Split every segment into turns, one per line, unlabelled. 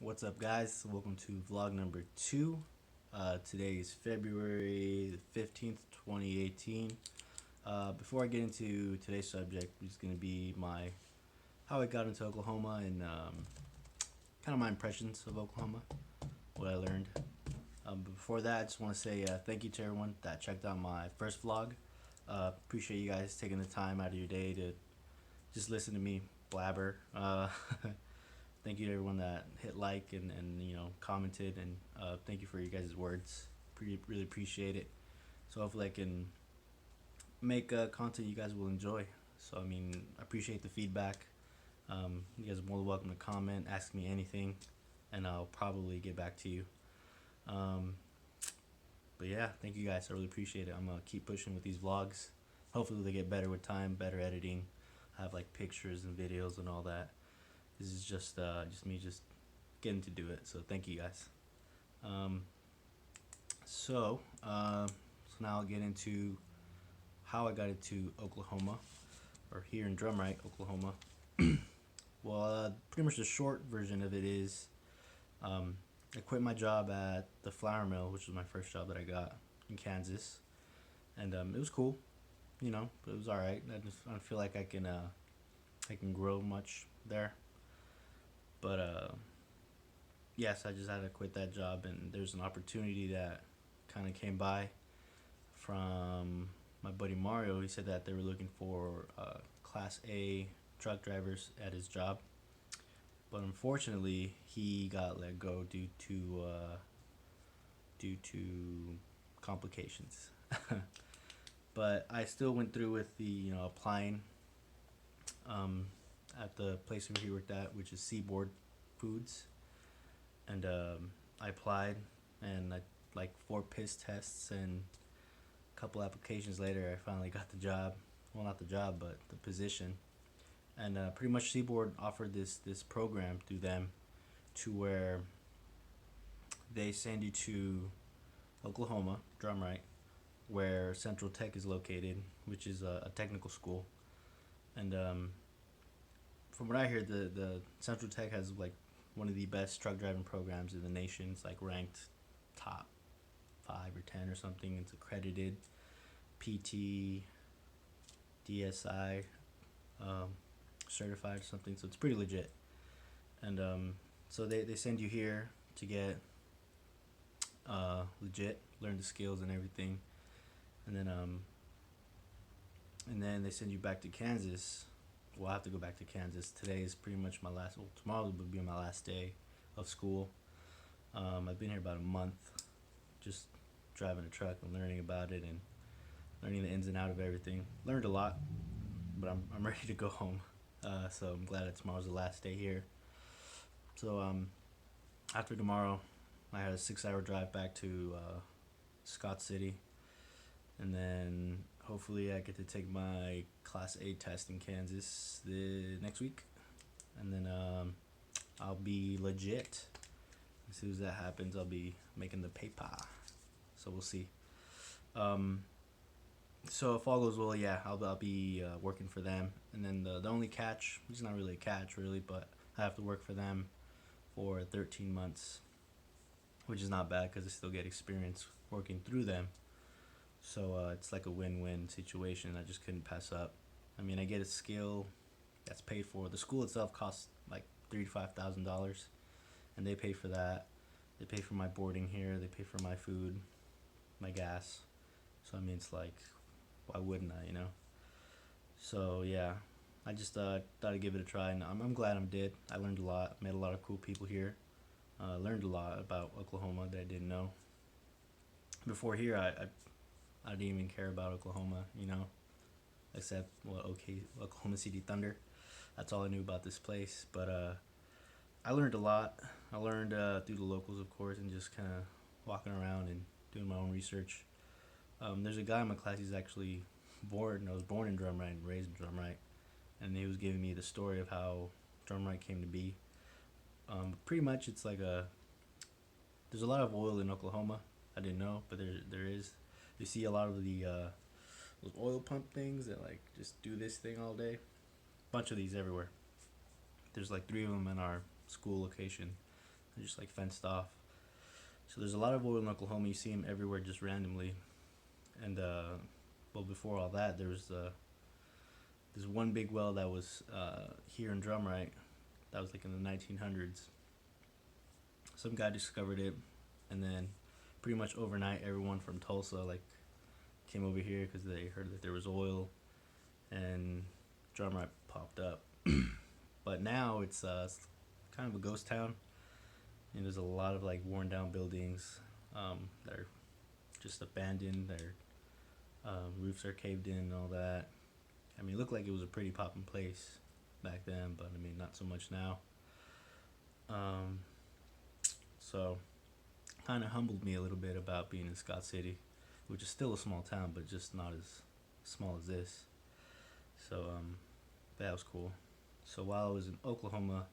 What's up, guys? Welcome to vlog number 2. Today is February the 15th, 2018. Before I get into today's subject, it's going to be my how I got into Oklahoma and kind of my impressions of Oklahoma, what I learned. But before that, I just want to say thank you to everyone that checked out my first vlog. Appreciate you guys taking the time out of your day to just listen to me blabber. Thank you to everyone that hit like and commented, and thank you for you guys' words. Really appreciate it. So hopefully I can make content you guys will enjoy. So I appreciate the feedback. You guys are more than welcome to comment, ask me anything, and I'll probably get back to you. Um, but yeah, thank you guys. I really appreciate it. I'm gonna keep pushing with these vlogs. Hopefully they get better with time, better editing. I have like pictures and videos and all that. This is just me just getting to do it. So thank you guys. Um, so now I'll get into how I got into Oklahoma, or here in Drumright, Oklahoma. Well, pretty much the short version of it is, I quit my job at the flour mill, which was my first job that I got in Kansas, and it was cool, but it was all right. I don't feel like I can grow much there, but yes, I just had to quit that job, and there's an opportunity that kind of came by from my buddy Mario. He said that they were looking for Class A truck drivers at his job, but unfortunately, he got let go due to complications. But I still went through with the applying um, at the place where he worked at, which is Seaboard Foods, and I applied, and I like 4 piss tests and a couple applications later, I finally got the job. Well, not the job, but the position. And pretty much Seaboard offered this program through them to where they send you to Oklahoma, Drumright, where Central Tech is located, which is a technical school. And from what I hear, the Central Tech has like one of the best truck driving programs in the nation. It's like ranked top 5 or 10 or something. It's accredited, PT, DSI, um, certified or something. So it's pretty legit. And so they send you here to get legit, learn the skills and everything, and then they send you back to Kansas. Well, I have to go back to Kansas. Today is pretty much my last. Well, tomorrow will be my last day of school. I've been here about a month, just driving a truck and learning about it and learning the ins and out of everything. Learned a lot, but I'm ready to go home. So I'm glad that tomorrow's the last day here. So after tomorrow, I had a 6-hour drive back to Scott City, and then hopefully I get to take my Class A test in Kansas the next week, and then I'll be legit. As soon as that happens, I'll be making the paper. So we'll see. Um, so if all goes well, yeah, I'll be working for them, and then the only catch, which is not really a catch really, but I have to work for them for 13 months, which is not bad because I still get experience working through them. So it's like a win-win situation. I just couldn't pass up. I get a skill that's paid for. The school itself costs like $35,000, and they pay for that. They pay for my boarding here. They pay for my food, my gas. So it's like, why wouldn't I? So yeah, I just thought I'd give it a try, and I'm glad I did. I learned a lot. Met a lot of cool people here. Learned a lot about Oklahoma that I didn't know. Before here, I didn't even care about Oklahoma, except Oklahoma City Thunder. That's all I knew about this place. But I learned a lot. I learned through the locals, of course, and just kind of walking around and doing my own research. There's a guy in my class. He's actually born. I was born in Drumright and raised in Drumright, and he was giving me the story of how Drumright came to be. Pretty much, it's like there's a lot of oil in Oklahoma. I didn't know, but there is. You see a lot of the those oil pump things that like just do this thing all day. Bunch of these everywhere. There's like 3 of them in our school location. They're just like fenced off. So there's a lot of oil in Oklahoma. You see them everywhere just randomly. And well, before all that, there was this one big well that was here in Drumright. That was like in the 1900s. Some guy discovered it, and then pretty much overnight, everyone from Tulsa like came over here because they heard that there was oil, and Drumright popped up. But now it's kind of a ghost town. And there's a lot of like worn down buildings that are just abandoned. Their roofs are caved in and all that. I mean, it looked like it was a pretty poppin' place back then, but I mean, not so much now. Um, so, kind of humbled me a little bit about being in Scott City, which is still a small town, but just not as small as this. So, that was cool. So while I was in Oklahoma,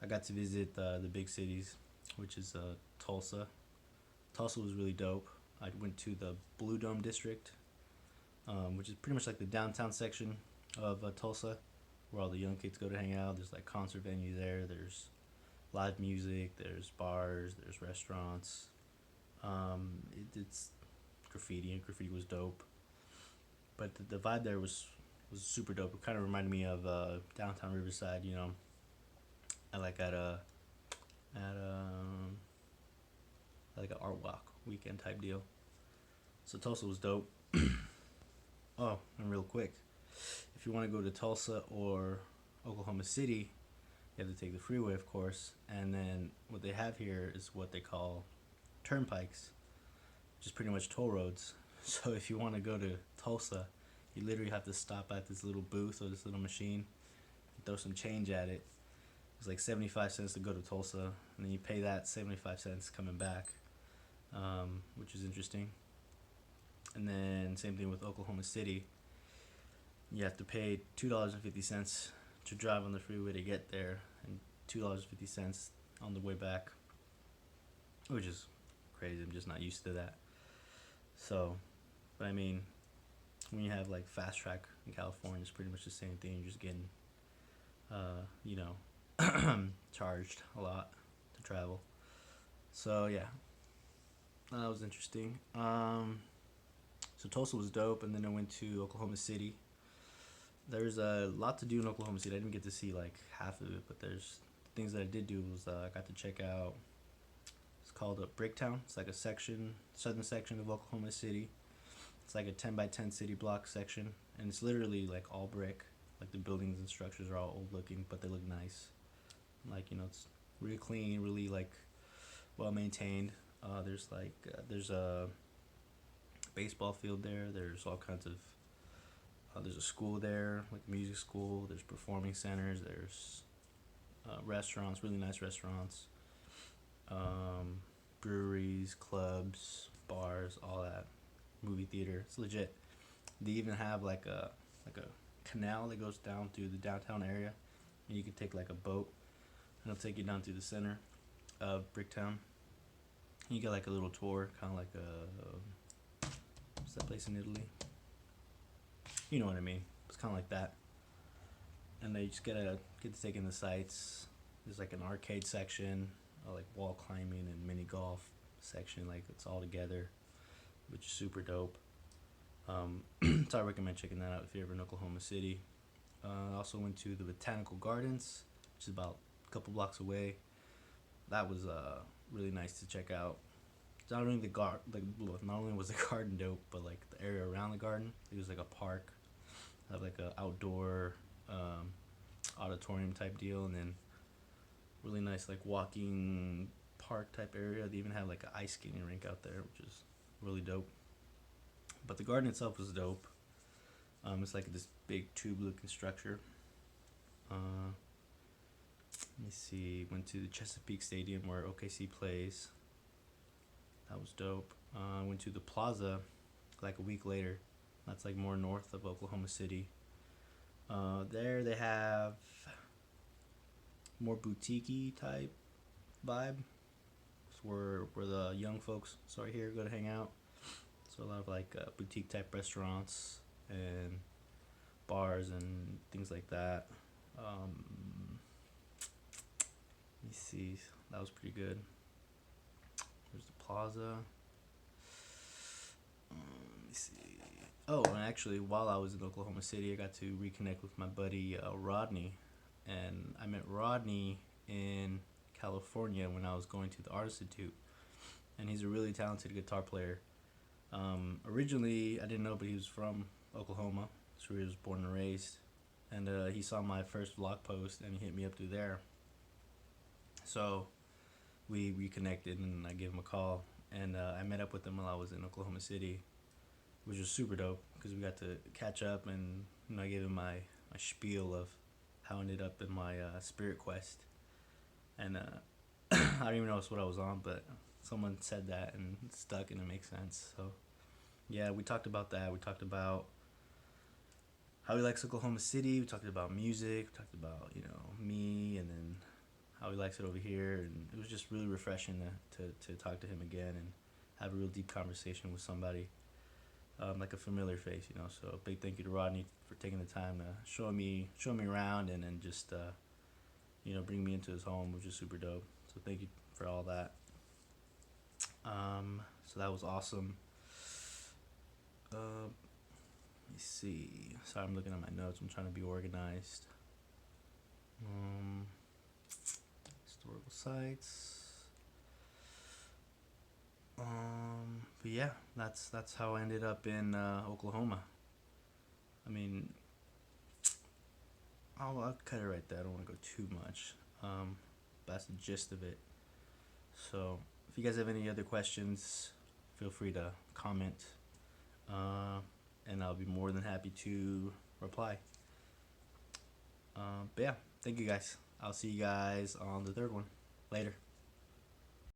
I got to visit the big cities, which is Tulsa. Tulsa was really dope. I went to the Blue Dome District, which is pretty much like the downtown section of Tulsa, where all the young kids go to hang out. There's like concert venue there. There's live music. There's bars. There's restaurants. It's graffiti, and graffiti was dope. But the vibe there was super dope. It kind of reminded me of downtown Riverside. You know, I like at like an art walk weekend type deal. So Tulsa was dope. Oh, and real quick, if you want to go to Tulsa or Oklahoma City, you have to take the freeway, of course. And then what they have here is what they call turnpikes, which is pretty much toll roads. So if you want to go to Tulsa, you literally have to stop at this little booth or this little machine and throw some change at it. It's like 75 cents to go to Tulsa, and then you pay that 75 cents coming back, which is interesting. And then same thing with Oklahoma City. You have to pay $2.50 to drive on the freeway to get there, and $2.50 on the way back, which is crazy. I'm just not used to that. So, but I mean, when you have like fast track in California, it's pretty much the same thing. You're just getting, you know, charged a lot to travel. So yeah, that was interesting. So Tulsa was dope, and then I went to Oklahoma City. There's a lot to do in Oklahoma City. I didn't get to see like half of it, but there's things that I did do was I got to check out. It's called a Bricktown. It's like a section, southern section of Oklahoma City. It's like a 10 by 10 city block section, and it's literally like all brick. Like the buildings and structures are all old looking, but they look nice. Like, you know, it's really clean, really like well maintained. There's a baseball field there. There's all kinds of there's a school there, like a music school. There's performing centers. There's restaurants, really nice restaurants, breweries, clubs, bars, all that. Movie theater. It's legit. They even have like a canal that goes down through the downtown area, and you can take like a boat, and it'll take you down to the center of Bricktown. You get like a little tour, kind of like what's that place in Italy? You know what I mean. It's kind of like that. And they just get to take in the sights. There's like an arcade section, like wall climbing and mini golf section. Like it's all together, which is super dope. So I recommend checking that out if you're ever in Oklahoma City. I also went to the Botanical Gardens, which is about a couple blocks away. That was really nice to check out. Not only not only was the garden dope, but like the area around the garden. It was like a park, have like a outdoor auditorium type deal, and then really nice like walking park type area. They even have like an ice skating rink out there, which is really dope. But the garden itself was dope. It's like this big tube looking structure. Let me see. Went to the Chesapeake Stadium where OKC plays. That was dope. Went to the Plaza like a week later. That's like more north of Oklahoma City. There they have more boutique type vibe. It's where the young folks here go to hang out. So a lot of like boutique type restaurants and bars and things like that. Let me see. That was pretty good. There's the plaza. Let me see. Oh, and actually, while I was in Oklahoma City, I got to reconnect with my buddy Rodney, and I met Rodney in California when I was going to the Art Institute, and he's a really talented guitar player. Originally, I didn't know, but he was from Oklahoma. That's where he was born and raised. And he saw my first vlog post, and he hit me up through there. So we reconnected, and I gave him a call, and I met up with him while I was in Oklahoma City, which was super dope because we got to catch up, and I gave him my spiel of how I ended up in my Spirit Quest, and I don't even know what I was on, but someone said that and it stuck, and it makes sense. So yeah, we talked about that. We talked about how he likes Oklahoma City. We talked about music. We talked about me, and then how he likes it over here, and it was just really refreshing to talk to him again and have a real deep conversation with somebody, like a familiar face. So big thank you to Rodney for taking the time to show me around, and then just bring me into his home, which is super dope. So thank you for all that. So that was awesome. Let me see. Sorry, I'm looking at my notes. I'm trying to be organized. Historical sites. But yeah, that's how I ended up in Oklahoma. I mean, I'll cut it right there. I don't want to go too much. But that's the gist of it. So if you guys have any other questions, feel free to comment, and I'll be more than happy to reply. But yeah, thank you guys. I'll see you guys on the third one. Later.